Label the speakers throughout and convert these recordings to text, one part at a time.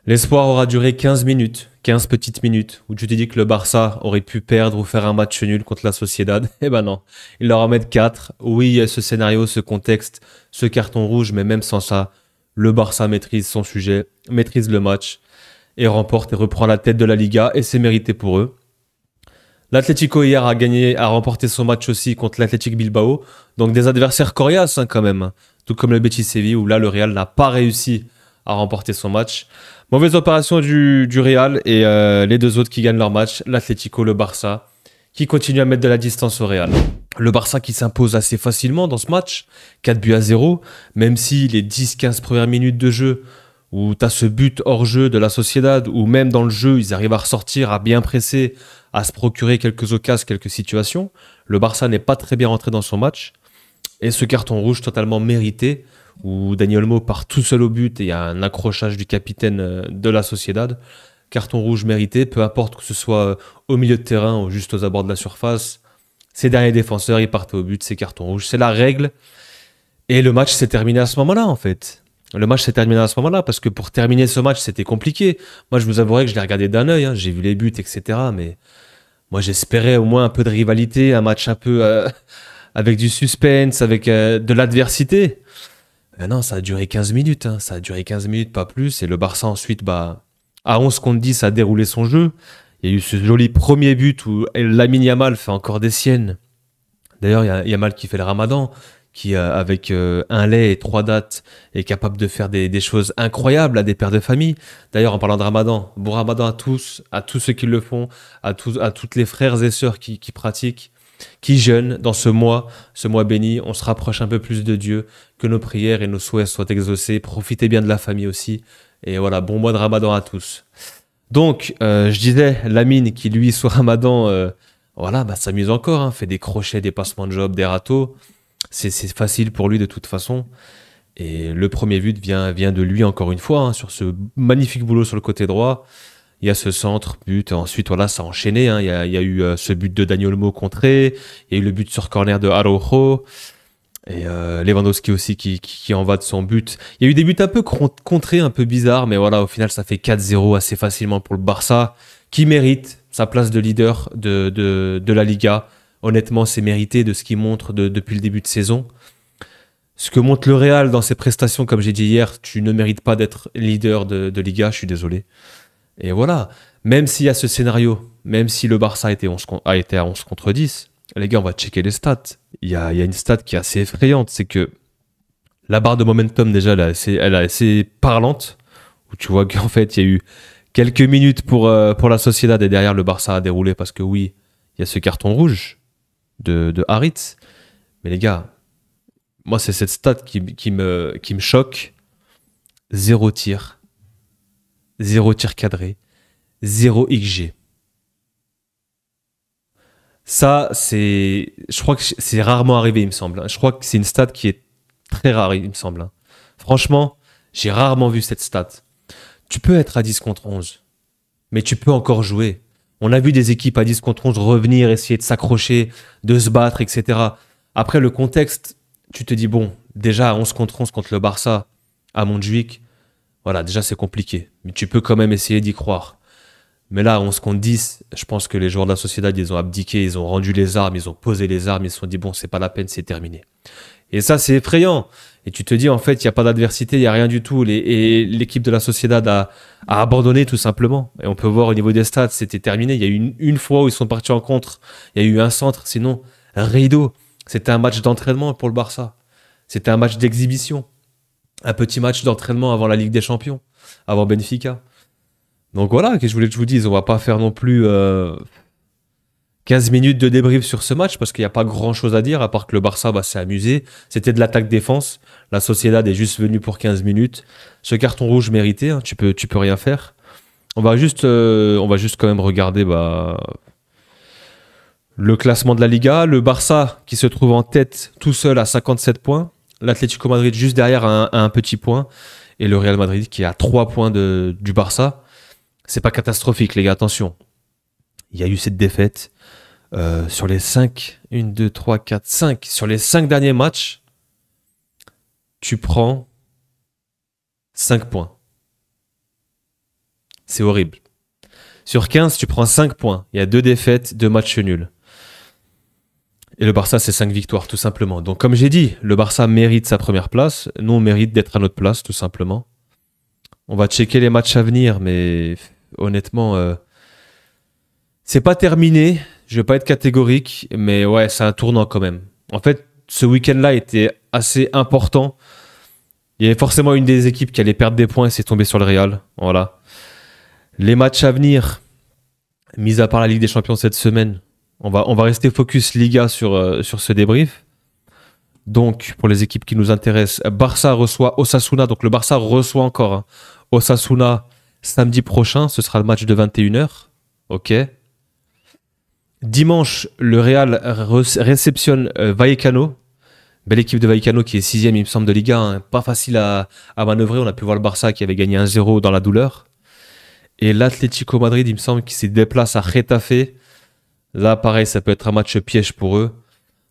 Speaker 1: L'espoir aura duré 15 minutes, 15 petites minutes, où tu te dis que le Barça aurait pu perdre ou faire un match nul contre la Sociedad. Eh ben non, il leur en met 4. Oui, il y a ce scénario, ce contexte, ce carton rouge, mais même sans ça, le Barça maîtrise son sujet, maîtrise le match, et remporte et reprend la tête de la Liga, et c'est mérité pour eux. L'Atlético hier a gagné, a remporté son match aussi contre l'Athletic Bilbao, donc des adversaires coriaces quand même, tout comme le Betis Séville, où là le Real n'a pas réussi à remporter son match. Mauvaise opération du Real et les deux autres qui gagnent leur match, l'Atlético, le Barça, qui continue à mettre de la distance au Real. Le Barça qui s'impose assez facilement dans ce match, 4-0, même si les 10-15 premières minutes de jeu, où tu as ce but hors jeu de la Sociedad, ou même dans le jeu, ils arrivent à ressortir, à bien presser, à se procurer quelques occasions, quelques situations. Le Barça n'est pas très bien rentré dans son match. Et ce carton rouge totalement mérité, où Dani Olmo part tout seul au but et il y a un accrochage du capitaine de la Sociedad. Carton rouge mérité, peu importe que ce soit au milieu de terrain ou juste aux abords de la surface. Ces derniers défenseurs, ils partent au but, c'est carton rouge. C'est la règle. Et le match s'est terminé à ce moment-là, en fait. Le match s'est terminé à ce moment-là, parce que pour terminer ce match, c'était compliqué. Moi, je vous avouerai que je l'ai regardé d'un œil, hein. J'ai vu les buts, etc. Mais moi, j'espérais au moins un peu de rivalité, un match un peu avec du suspense, avec de l'adversité. Mais non, ça a duré 15 minutes, hein. Ça a duré 15 minutes, pas plus. Et le Barça ensuite, bah, à 11 contre 10, a déroulé son jeu. Il y a eu ce joli premier but où Lamine Yamal fait encore des siennes. D'ailleurs, il y a Yamal qui fait le ramadan, qui, avec un lait et 3 dates, est capable de faire des choses incroyables à des pères de famille. D'ailleurs, en parlant de ramadan, bon ramadan à tous ceux qui le font, à toutes les frères et sœurs qui pratiquent, qui jeûnent dans ce mois béni. On se rapproche un peu plus de Dieu, que nos prières et nos souhaits soient exaucés. Profitez bien de la famille aussi. Et voilà, bon mois de ramadan à tous. Donc, je disais, Lamine, qui lui, soit ramadan, voilà, bah, s'amuse encore, hein, fait des crochets, des passements de job, des râteaux. C'est facile pour lui de toute façon. Et le premier but vient de lui encore une fois, hein, sur ce magnifique boulot sur le côté droit. Il y a ce centre, but. Ensuite, voilà, ça a enchaîné, hein. Il y a eu ce but de Dani Olmo contré. Il y a eu le but sur corner de Araujo. Et Lewandowski aussi qui en va de son but. Il y a eu des buts un peu contrés, un peu bizarres. Mais voilà, au final, ça fait 4-0 assez facilement pour le Barça, qui mérite sa place de leader de la Liga. Honnêtement, c'est mérité de ce qu'il montre depuis le début de saison. Ce que montre le Real dans ses prestations, comme j'ai dit hier, tu ne mérites pas d'être leader de Liga, je suis désolé. Et voilà, même s'il y a ce scénario, même si le Barça a été à 11 contre 10, les gars, on va checker les stats. Il y a une stat qui est assez effrayante, c'est que la barre de momentum, déjà, elle est assez parlante, où tu vois qu'en fait, il y a eu quelques minutes pour la Sociedad et derrière, le Barça a déroulé parce que oui, il y a ce carton rouge de Haritz. Mais les gars, moi, c'est cette stat qui me choque. Zéro tir cadré, zéro XG. Ça, je crois que c'est rarement arrivé, il me semble. Je crois que c'est une stat qui est très rare, il me semble. Franchement, j'ai rarement vu cette stat. Tu peux être à 10 contre 11, mais tu peux encore jouer. On a vu des équipes à 10 contre 11 revenir, essayer de s'accrocher, de se battre, etc. Après, le contexte, tu te dis, bon, déjà à 11 contre 11 contre le Barça, à Montjuïc, voilà, déjà c'est compliqué. Mais tu peux quand même essayer d'y croire. Mais là, 11 contre 10, je pense que les joueurs de la Sociedad, ils ont abdiqué, ils ont rendu les armes, ils ont posé les armes, ils se sont dit, bon, c'est pas la peine, c'est terminé. Et ça, c'est effrayant. Et tu te dis, en fait, il n'y a pas d'adversité, il n'y a rien du tout. Et l'équipe de la Sociedad a abandonné tout simplement. Et on peut voir au niveau des stats, c'était terminé. Il y a eu une fois où ils sont partis en contre, il y a eu un centre, sinon, rideau. C'était un match d'entraînement pour le Barça. C'était un match d'exhibition. Un petit match d'entraînement avant la Ligue des Champions, avant Benfica. Donc voilà, qu'est-ce que je voulais que je vous dise, on va pas faire non plus 15 minutes de débrief sur ce match parce qu'il n'y a pas grand-chose à dire à part que le Barça s'est amusé. C'était de l'attaque-défense. La Sociedad est juste venue pour 15 minutes. Ce carton rouge mérité, hein, tu peux rien faire. On va juste quand même regarder le classement de la Liga. Le Barça qui se trouve en tête tout seul à 57 points. L'Atlético Madrid juste derrière à un petit point. Et le Real Madrid qui est à 3 points du Barça. C'est pas catastrophique, les gars, attention. Il y a eu cette défaite. Sur les 5, 1, 2, 3, 4, 5. Sur les 5 derniers matchs, tu prends 5 points. c'est horrible. Sur 15, tu prends 5 points. Il y a 2 défaites, 2 matchs nuls. Et le Barça, c'est 5 victoires, tout simplement. Donc, comme j'ai dit, le Barça mérite sa première place. Nous, on mérite d'être à notre place, tout simplement. On va checker les matchs à venir, mais honnêtement, c'est pas terminé. Je vais pas être catégorique, mais ouais, c'est un tournant quand même. En fait, ce week-end-là était assez important. Il y avait forcément une des équipes qui allait perdre des points et c'est tombé sur le Real. Voilà. Les matchs à venir, mis à part la Ligue des Champions cette semaine, on va rester focus Liga sur ce débrief. Donc, pour les équipes qui nous intéressent, Barça reçoit Osasuna. Donc, le Barça reçoit encore Osasuna samedi prochain. Ce sera le match de 21h. Ok. Dimanche, le Real réceptionne Vallecano. Belle équipe de Vallecano qui est 6ème, il me semble, de Liga. Hein. Pas facile à manœuvrer. On a pu voir le Barça qui avait gagné 1-0 dans la douleur. Et l'Atlético Madrid, il me semble, qui se déplace à Getafe. Là, pareil, ça peut être un match piège pour eux.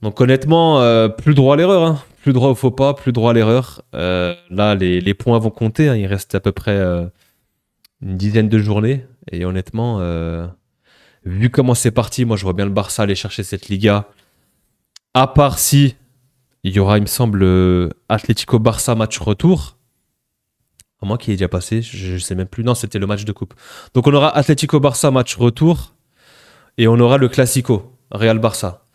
Speaker 1: Donc honnêtement, plus droit à l'erreur. Hein. Plus droit au faux pas, plus droit à l'erreur. Là, les points vont compter. Hein. Il reste à peu près une dizaine de journées. Et honnêtement, vu comment c'est parti, moi je vois bien le Barça aller chercher cette Liga. À part si il y aura, il me semble, Atlético Barça match retour. À moi qui est déjà passé, je sais même plus. Non, c'était le match de coupe. Donc on aura Atlético Barça match retour. Et on aura le Classico, Real Barça.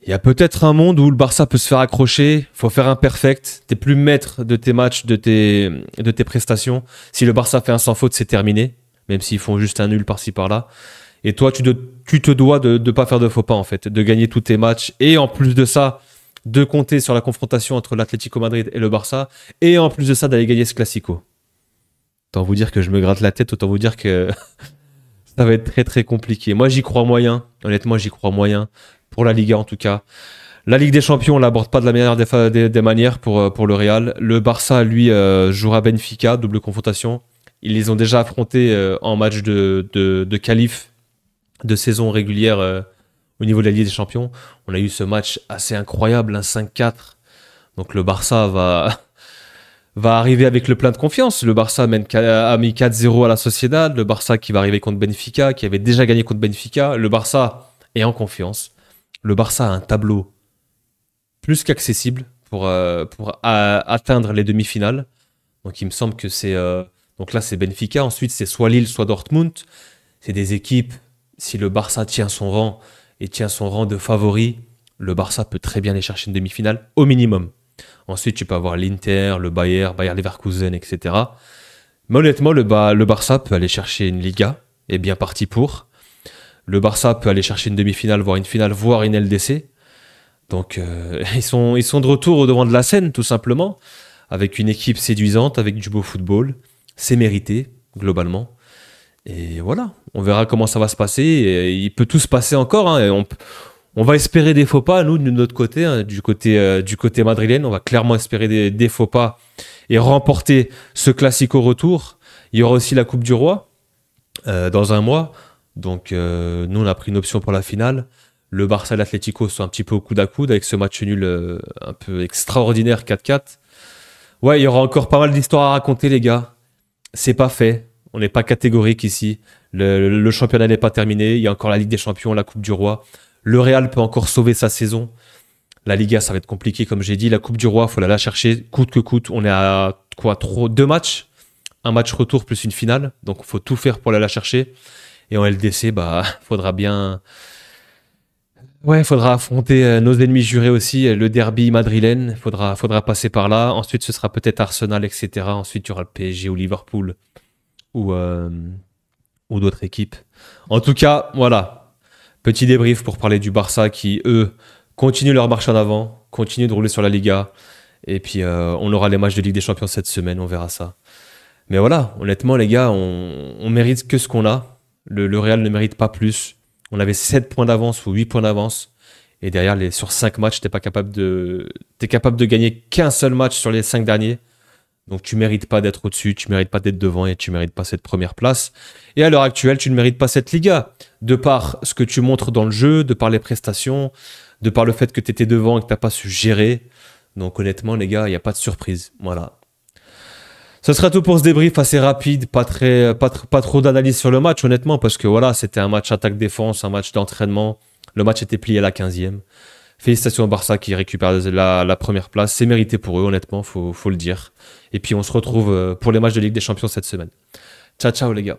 Speaker 1: Il y a peut-être un monde où le Barça peut se faire accrocher, faut faire un perfect, t'es plus maître de tes matchs, de tes prestations. Si le Barça fait un sans faute, c'est terminé, même s'ils font juste un nul par-ci par-là. Et toi, tu te dois de ne pas faire de faux pas, en fait, de gagner tous tes matchs. Et en plus de ça, de compter sur la confrontation entre l'Atlético Madrid et le Barça. Et en plus de ça, d'aller gagner ce Classico. Autant vous dire que je me gratte la tête, autant vous dire que ça va être très très compliqué. Moi, j'y crois moyen. Honnêtement, j'y crois moyen. Pour la Liga en tout cas. La Ligue des Champions, on l'aborde pas de la meilleure des manières pour le Real. Le Barça, lui, jouera Benfica, double confrontation. Ils les ont déjà affrontés en match de qualif de saison régulière au niveau de la Ligue des Champions. On a eu ce match assez incroyable, un 5-4. Donc le Barça va arriver avec le plein de confiance. Le Barça a mis 4-0 à la Sociedad. Le Barça qui va arriver contre Benfica, qui avait déjà gagné contre Benfica. Le Barça est en confiance. Le Barça a un tableau plus qu'accessible pour atteindre les demi-finales. Donc il me semble que c'est... donc là c'est Benfica, ensuite c'est soit Lille, soit Dortmund. C'est des équipes, si le Barça tient son rang et tient son rang de favori, le Barça peut très bien aller chercher une demi-finale au minimum. Ensuite tu peux avoir l'Inter, le Bayer Leverkusen, etc. Mais honnêtement le Barça peut aller chercher une Liga, est bien parti pour. Le Barça peut aller chercher une demi-finale, voire une finale, voire une LDC. Donc ils sont de retour au devant de la scène, tout simplement, avec une équipe séduisante, avec du beau football. C'est mérité, globalement. Et voilà, on verra comment ça va se passer. Et il peut tout se passer encore. Hein, et on va espérer des faux pas, nous, de notre côté, hein, du côté madrilène. On va clairement espérer des faux pas et remporter ce Classico retour. Il y aura aussi la Coupe du Roi dans un mois. Donc nous on a pris une option pour la finale. Le Barça et l'Atlético sont un petit peu au coude à coude avec ce match nul un peu extraordinaire 4-4. Ouais, il y aura encore pas mal d'histoires à raconter les gars. C'est pas fait. On n'est pas catégorique ici. Le championnat n'est pas terminé. Il y a encore la Ligue des Champions, la Coupe du Roi. Le Real peut encore sauver sa saison. La Liga, ça va être compliqué comme j'ai dit. La Coupe du Roi, il faut la chercher coûte que coûte. On est à quoi, 2 matchs. Un match retour plus une finale. Donc il faut tout faire pour la chercher. Et en LDC, faudra affronter nos ennemis jurés aussi, le derby madrilène. Faudra passer par là. Ensuite, ce sera peut-être Arsenal, etc. Ensuite, il y aura le PSG ou Liverpool ou d'autres équipes. En tout cas, voilà. Petit débrief pour parler du Barça qui, eux, continuent leur marche en avant, continuent de rouler sur la Liga. Et puis, on aura les matchs de Ligue des Champions cette semaine, on verra ça. Mais voilà, honnêtement, les gars, on mérite que ce qu'on a. Le Real ne mérite pas plus. On avait 7 points d'avance ou 8 points d'avance. Et derrière, sur 5 matchs, t'es capable de gagner qu'un seul match sur les 5 derniers. Donc tu mérites pas d'être au-dessus, tu mérites pas d'être devant et tu mérites pas cette première place. Et à l'heure actuelle, tu ne mérites pas cette Liga. De par ce que tu montres dans le jeu, de par les prestations, de par le fait que tu étais devant et que tu n'as pas su gérer. Donc honnêtement, les gars, il n'y a pas de surprise. Voilà. Ce sera tout pour ce débrief assez rapide, pas trop d'analyse sur le match honnêtement, parce que voilà, c'était un match attaque-défense, un match d'entraînement. Le match était plié à la 15e. Félicitations au Barça qui récupère la première place. C'est mérité pour eux honnêtement, faut le dire. Et puis on se retrouve pour les matchs de Ligue des Champions cette semaine. Ciao ciao les gars.